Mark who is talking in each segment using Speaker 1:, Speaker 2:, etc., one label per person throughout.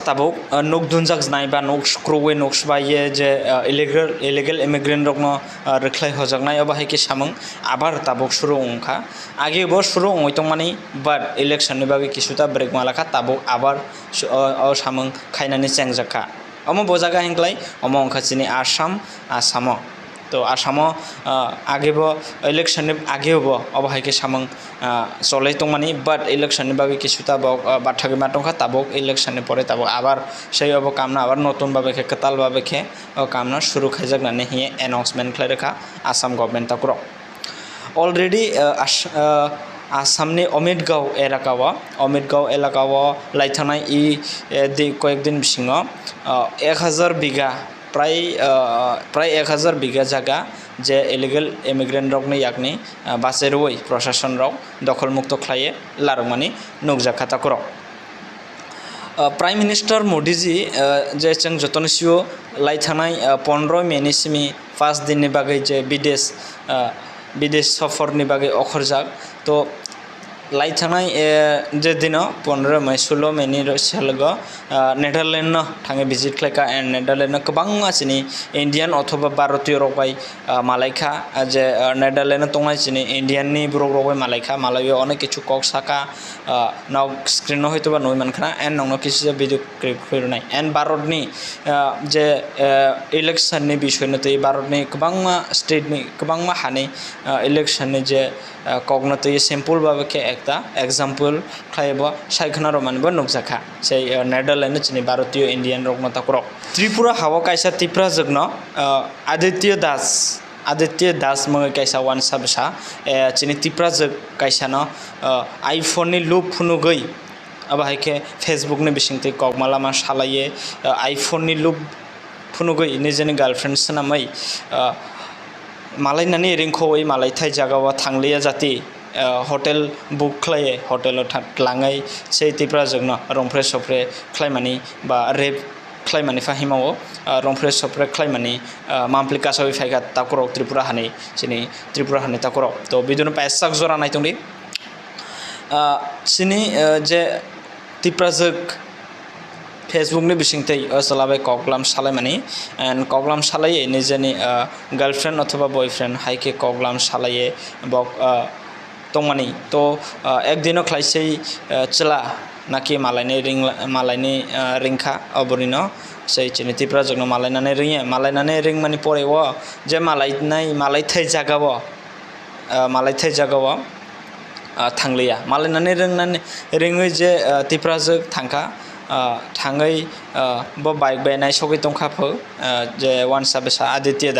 Speaker 1: tabuk nuk dunjak znai ba nuk skrowe nuk sbaye je illegal immigrant rokno reklai hojaknai oba haike samung abar tabuk shuru ongkha age bo shuru ongitongmani but election ni bagi kisuta break malakha tabuk abar samung khainani chengjakha omo bojaga hingklai omo ongkha chini asamo তো আসামও আগেবো ইলেকশননি আগেওবো অবহাইকে সামং চলাই তংমানি but ইলেকশননি বাকি কিছুটা বাঠাকে মাটংখা তাবক ইলেকশননি পরে তাবক আবার সেই of কামনা আবার নতুন ভাবে কেতাল ভাবে খে কামনা শুরু খাইজাকনানি হিয়ে অ্যানাউন্সমেন্ট খাই রেখা আসাম গভর্নমেন্ট তাকুর অলরেডি আসামনি অমিতগাঁও এলাকাও লাইথানাই ই কয়েকদিন বিসিङ 1000 বিঘা প্রায় 1000 বিঘা জায়গা যে ইলিগেল ইমিগ্রেন্ট রকনি ইয়াকনি বাসেরই প্রশাসন রক দখলমুক্ত খাইয়ে লারমানি নুকজাখা তাকুর प्राइम मिनिस्टर मोदीजी जे जों जतनसियो लाइथानाय 15 मेनि सिमी 5 दिननि बागै जे विदेश सफरनि बागै अखरजाक तो लाइथानाय जे दिन 15 मे 16 मेनि सिगाङाव नेदारलेण्ड थाङै भिजिट खालायखा एन्ड नेदारलेण्ड गोबां मानसिनि इन्डियान अथवा भारतीय रकबाय मालायखा जे नेदारलेण्ड तंनाय चिनि इन्डियाननि ब्रक रकबाय मालायखा मालायो अनेक किछु कक साका नाव स्क्रिन हयतोबा नुय मानखाना एन्ड नंनो किछु भिडिअ क्लिप फैनाय एन्ड भारतनि जे इलेक्शननि बिषयनो तै भारतनि गोबां स्टेटनि गोबां हानि इलेक्शननि जे कगनतै सिम्पल बाबे के एकता example खायबो सायखना रमानबो नुकजाखा sei Netherlands chini Bharatiyo Indian rok mata korok Tripura hawa kaisa tipra jogno Aditya Das mangai kaisa wan sabsa chini tipra jog kaisa no iPhone ni loop phunugoi aba haike Facebook ni bisingtei kokmala ma salaye iPhone ni loop phunugoi nijeni girlfriend sanamai malainani ringkhoi malai thai jagawa thangleya jati hotel book खालायो हटेलाव लाङै sei tipra jogno rongfre sopre khlaimani ba rep khlaimani fahimawo rongfre sopre khlaimani mampli kasawi phaiga takurok Tripura hani takurok to bidono paisak jora naitongdi sini je tipra jog Facebook ni bisingtei salabai koklam salaimani and koklam salaye nijeni girlfriend অথবা boyfriend haike koklam salaye bok tongmani to ekdino khlaisei chela naki malaini ringkha oborino sei chini tipra jogno malainane ring mani pore wo je malai thai jagawo thangleya malainane ringoi je tipra jog thangka थाङै bo bike bainai sogoi tongkhapho je wan sabesa Aditya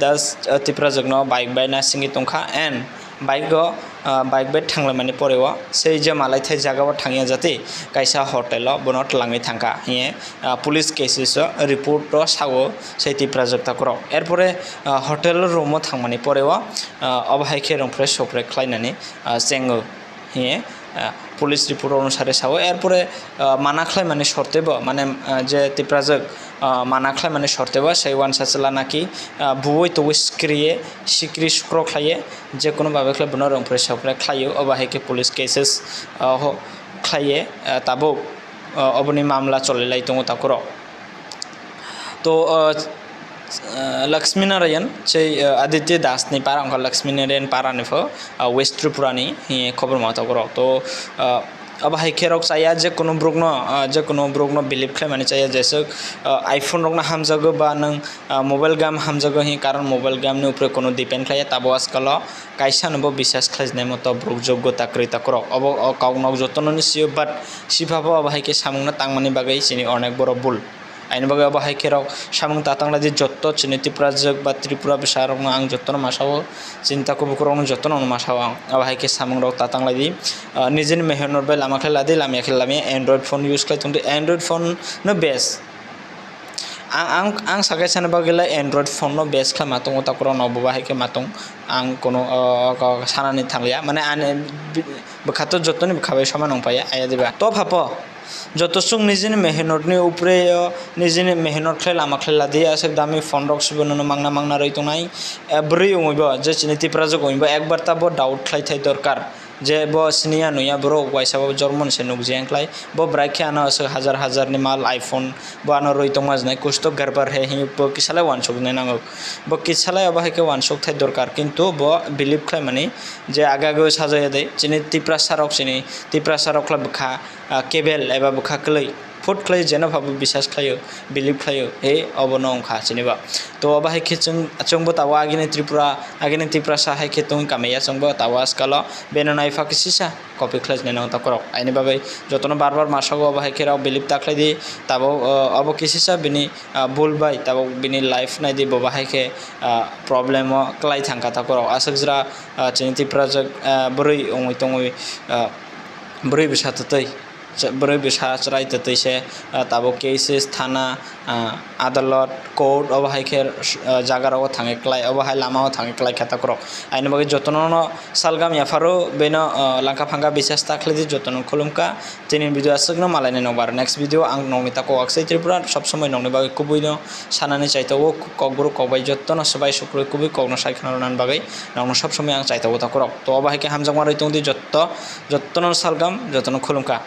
Speaker 1: Das tipra jogno bike baina singi tongkha and bike bai thanglamani porewa sei je malai thai jagao thangya jati kaisa hotel bonot langai thangka hiye police cases report to sawo sei tipra jogta koro erpore hotel room thangmani porewa obhaike rongfre sopre khlainani chengo hiye police report অনুসারে Sao এরপরে মানা খাই মানে শর্তেব মানে যে তিপ্রাজক মানা খাই মানে শর্তেব সেই ওয়ান সাচলা নাকি বুই তো সিক্রি শুক্র খাইয়ে যে কোনো ভাবে খাই বন রংফ্রে সাউফ্রে খাইও অবাহাইকে পুলিশ কেসেস খাইয়ে তাবো অবনি মামলা চলে লাই দङ তাকর তো Laxminarayan sei Aditya Das ni para angka Lakshminarayan para nifo West Tripura ni खबर माता करो तो अब हाइके रक चाहिए जे कोनो ब्रगनो बिलीव खालामनानै चाहिए जैसे आईफोन रकना हामजागो बा नों मोबाइल गेम हामजागो हि कारण मोबाइल गेमनि उपरे कोनो डिपेंड खाया ताबो आजकाल कायसानबो बिसास खाजनाय मत ब्रग योग्यता क्रेता करो अब काउनक जतननि सियो बाट सिफाबो अब हाइके सामुंना तांमानि बागै सिनि अनेक बरो बुल आइन बागै अब हाइके रक सामुं तातांला दि जत्त चिनि त्रिपुरा जग बा त्रिपुरा बिसारक आं जत्तन मासावो चिन्ताको बुकुरनो जत्तन मासाव अब हाइके सामुं रक तातांला दि निजिन मेहनत बाय लामाखै लादि लामाखै लामे एंड्रॉइड फोन यूज खालामदों एंड्रॉइड फोन नो बेस्ट आं सागायसानो बागैला एंड्रॉइड फोन नो बेस्ट खालामा दङ ताकुर नबो हाइके मातं आं कोनो सानानि थांलिया माने आने बखातो जत्तनि बखाबाय समान नंपाया आया दिबा तो भापो যত সুং নিজেনি মেহনতনি উপরে নিজেনি মেহনত খাই লামা খাই লাদি আছে দামি ফোন রক সুবননো মাংনা রইতো নাই এভরি ওইব যে চিনি তিপ্রা যে কইব একবার তাবো ডাউট খাই থাই দরকার जे बो सिनिया नुया बरो वाइसाबो जर्मन से नुक जेंख्लाय बो ब्राइखे आनो हजार हजार नि माल आईफोन बो आनो रोई तंगमाजनाय कुछ गरबर है हि बो किसाले वानसुक ने नांगो बो किसाले अबाहायके वानसुक थाय दरकार किन्तु बो बिलिभ खाय माने जे आगागो साजाय दे चिनि तिप्रा सारक चिनि तिप्रा सारक बखा केबल एबा बखा क्लै फुट क्लै जेन भाबो विश्वास खायो बिलिभ खायो हे अबनो अंखा चिनिबा तो अबाहायके चंबो तावा आगिनि त्रिपुरा साहायके तुं कामेया चंबो तावा स्कालो बेनो नाइफा किसिसा कपि क्लाजने नाव तकरक आइनि बागै जतनो बार मासागो अबाहायके राव बिलिभ ताख्लाय दि ताबो अबो किसिसा बिनि बुलबाय ताबो बिनि लाइफ नायदि बबाहायके प्रब्लेम क्लाय थांका तकरक आसकजरा चिनि त्रिपुरा जग बोरै ओंै तंगै बोरै बिसातै बोरै बिसा चराय तैसे ताबो केसेस थाना आदालत कोर्ट अबाहायके जागाराव थाङै क्लाय अबाहाय लामाव थाङै क्लाय खाता करक आइनि बागै जतनो सालगाम याफारो बेनो लांका फांगा बिसास ताख्लैदि जतनो खुलुमका दिनै भिडिअ आसगनो मालायने नंबार नेक्स्ट भिडिअ आं नंनि ताको आक्सै त्रिपुरा सब समय नंनि बागै कुबैनो सानानै चाइतावो ककबुरु कबाय जतनो सबाय सुक्रुय कुबै कौनो सायखनारनान बागै नंनो सब समय आं चाइतावो ताकरक तो अबाहायके हामजांमा रैतंदि जतनो सालगाम जतनो खुलुमका।